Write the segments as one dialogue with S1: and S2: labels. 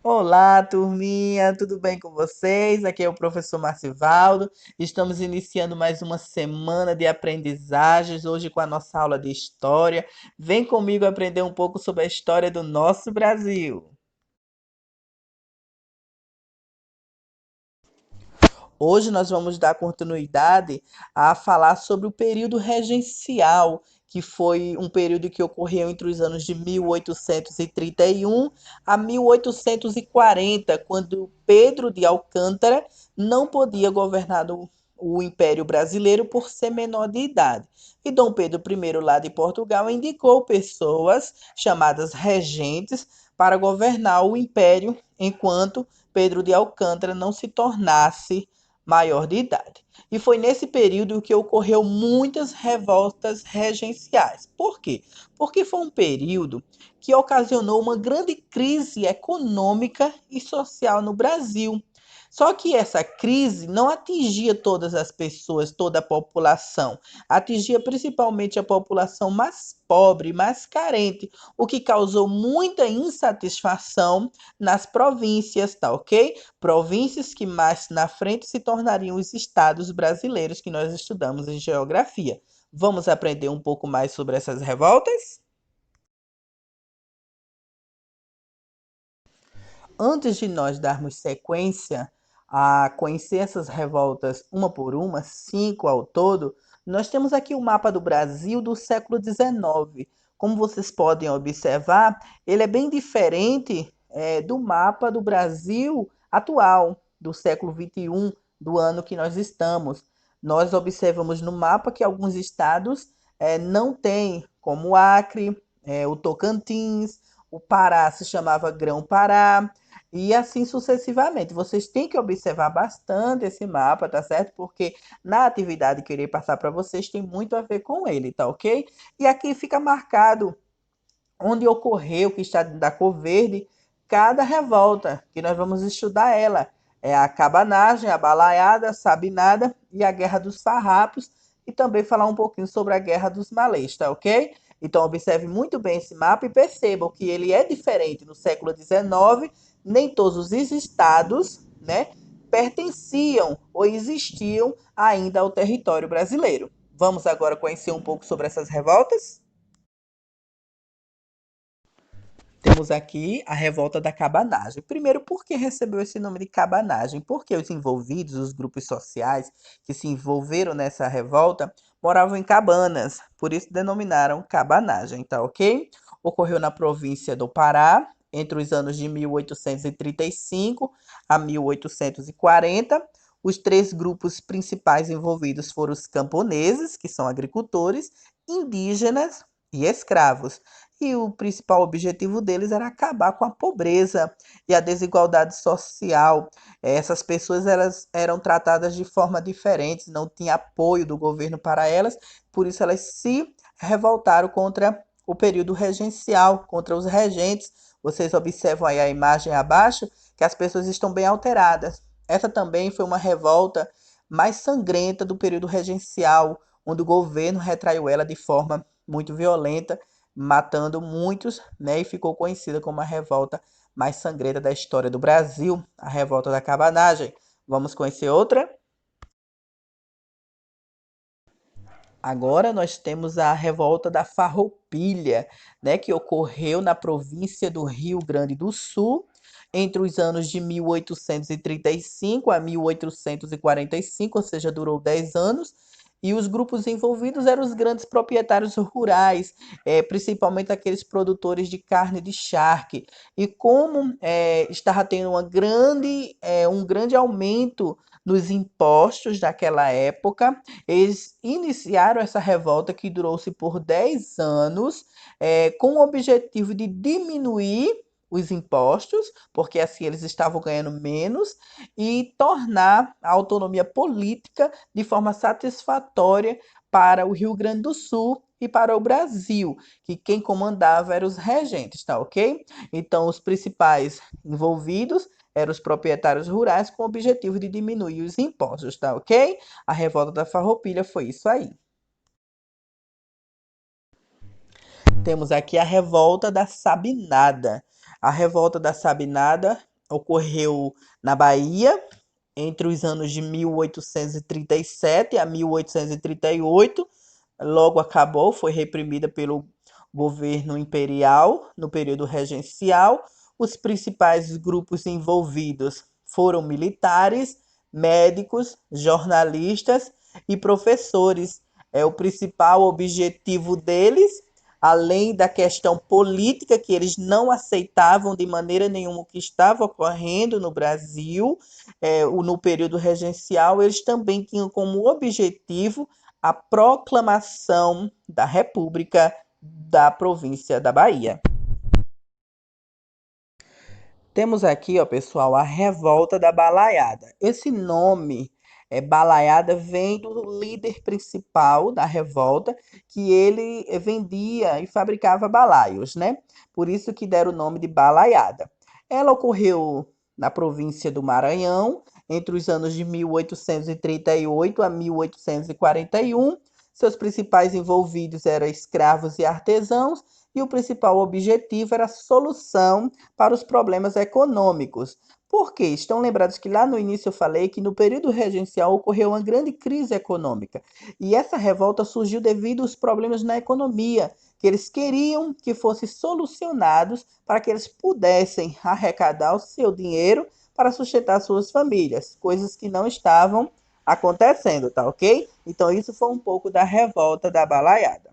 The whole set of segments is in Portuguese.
S1: Olá, turminha, tudo bem com vocês? Aqui é o professor Marcivaldo. Estamos iniciando mais uma semana de aprendizagens, hoje com a nossa aula de história. Vem comigo aprender um pouco sobre a história do nosso Brasil. Hoje nós vamos dar continuidade a falar sobre o período regencial, que foi um período que ocorreu entre os anos de 1831 a 1840, quando Pedro de Alcântara não podia governar o Império Brasileiro por ser menor de idade. E Dom Pedro I, lá de Portugal, indicou pessoas chamadas regentes para governar o Império, enquanto Pedro de Alcântara não se tornasse maior de idade. E foi nesse período que ocorreu muitas revoltas regenciais. Por quê? Porque foi um período que ocasionou uma grande crise econômica e social no Brasil. Só que essa crise não atingia todas as pessoas, toda a população. Atingia principalmente a população mais pobre, mais carente, o que causou muita insatisfação nas províncias, tá ok? Províncias que mais na frente se tornariam os estados brasileiros que nós estudamos em geografia. Vamos aprender um pouco mais sobre essas revoltas? Antes de nós darmos sequência a conhecer essas revoltas uma por uma, cinco ao todo, nós temos aqui o mapa do Brasil do século XIX. Como vocês podem observar, ele é bem diferente do mapa do Brasil atual, do século XXI, do ano que nós estamos. Nós observamos no mapa que alguns estados não têm, como o Acre, o Tocantins, o Pará se chamava Grão-Pará, e assim sucessivamente. Vocês têm que observar bastante esse mapa, tá certo? Porque na atividade que eu irei passar para vocês tem muito a ver com ele, tá ok? E aqui fica marcado onde ocorreu, que está da cor verde, cada revolta, que nós vamos estudar ela. É a cabanagem, a balaiada, a sabinada e a guerra dos farrapos, e também falar um pouquinho sobre a guerra dos malês, tá ok? Então observe muito bem esse mapa e percebam que ele é diferente no século XIX, nem todos os estados, né, pertenciam ou existiam ainda ao território brasileiro. Vamos agora conhecer um pouco sobre essas revoltas? Temos aqui a revolta da cabanagem. Primeiro, por que recebeu esse nome de cabanagem? Porque os envolvidos, os grupos sociais que se envolveram nessa revolta, moravam em cabanas, por isso denominaram cabanagem, tá ok? Ocorreu na província do Pará, entre os anos de 1835 a 1840. Os três grupos principais envolvidos foram os camponeses, que são agricultores, indígenas e escravos, e o principal objetivo deles era acabar com a pobreza e a desigualdade social. Essas pessoas elas eram tratadas de forma diferente, não tinha apoio do governo para elas, por isso elas se revoltaram contra o período regencial, contra os regentes. Vocês observam aí a imagem abaixo que as pessoas estão bem alteradas. Essa também foi uma revolta mais sangrenta do período regencial, onde o governo retraiu ela de forma muito violenta, matando muitos, né, e ficou conhecida como a revolta mais sangrenta da história do Brasil, a revolta da cabanagem. Vamos conhecer outra? Agora nós temos a revolta da Farroupilha, né, que ocorreu na província do Rio Grande do Sul entre os anos de 1835 a 1845, ou seja, durou 10 anos. E os grupos envolvidos eram os grandes proprietários rurais, principalmente aqueles produtores de carne de charque. E como estava tendo um grande aumento nos impostos daquela época, eles iniciaram essa revolta que durou-se por 10 anos, com o objetivo de diminuir os impostos, porque assim eles estavam ganhando menos, e tornar a autonomia política de forma satisfatória para o Rio Grande do Sul e para o Brasil, que quem comandava eram os regentes, tá ok? Então, os principais envolvidos eram os proprietários rurais com o objetivo de diminuir os impostos, tá ok? A revolta da Farroupilha foi isso aí. Temos aqui a revolta da Sabinada. A revolta da Sabinada ocorreu na Bahia entre os anos de 1837 a 1838. Logo acabou, foi reprimida pelo governo imperial no período regencial. Os principais grupos envolvidos foram militares, médicos, jornalistas e professores. O principal objetivo deles, além da questão política, que eles não aceitavam de maneira nenhuma o que estava ocorrendo no Brasil, no período regencial, eles também tinham como objetivo a proclamação da República da província da Bahia. Temos aqui, ó, pessoal, a Revolta da Balaiada. Esse nome, Balaiada, vem do líder principal da revolta, que ele vendia e fabricava balaios, né? Por isso que deram o nome de Balaiada. Ela ocorreu na província do Maranhão, entre os anos de 1838 a 1841. Seus principais envolvidos eram escravos e artesãos, e o principal objetivo era a solução para os problemas econômicos. Por quê? Estão lembrados que lá no início eu falei que no período regencial ocorreu uma grande crise econômica. E essa revolta surgiu devido aos problemas na economia, que eles queriam que fossem solucionados para que eles pudessem arrecadar o seu dinheiro para sustentar suas famílias, coisas que não estavam acontecendo, tá ok? Então isso foi um pouco da revolta da balaiada.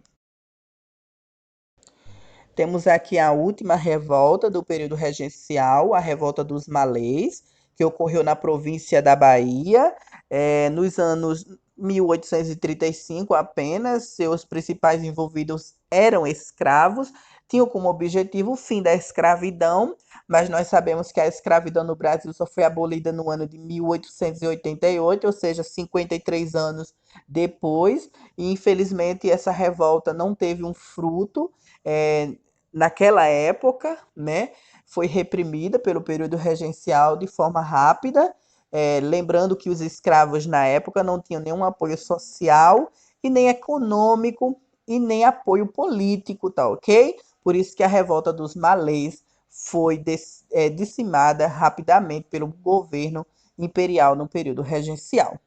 S1: Temos aqui a última revolta do período regencial, a revolta dos malês, que ocorreu na província da Bahia, nos anos 1835 apenas. Seus principais envolvidos eram escravos, tinham como objetivo o fim da escravidão, mas nós sabemos que a escravidão no Brasil só foi abolida no ano de 1888, ou seja, 53 anos depois, e infelizmente essa revolta não teve um fruto. É, Naquela época, né, foi reprimida pelo período regencial de forma rápida, lembrando que os escravos na época não tinham nenhum apoio social e nem econômico e nem apoio político, tá ok? Por isso que a revolta dos malês foi dizimada rapidamente pelo governo imperial no período regencial.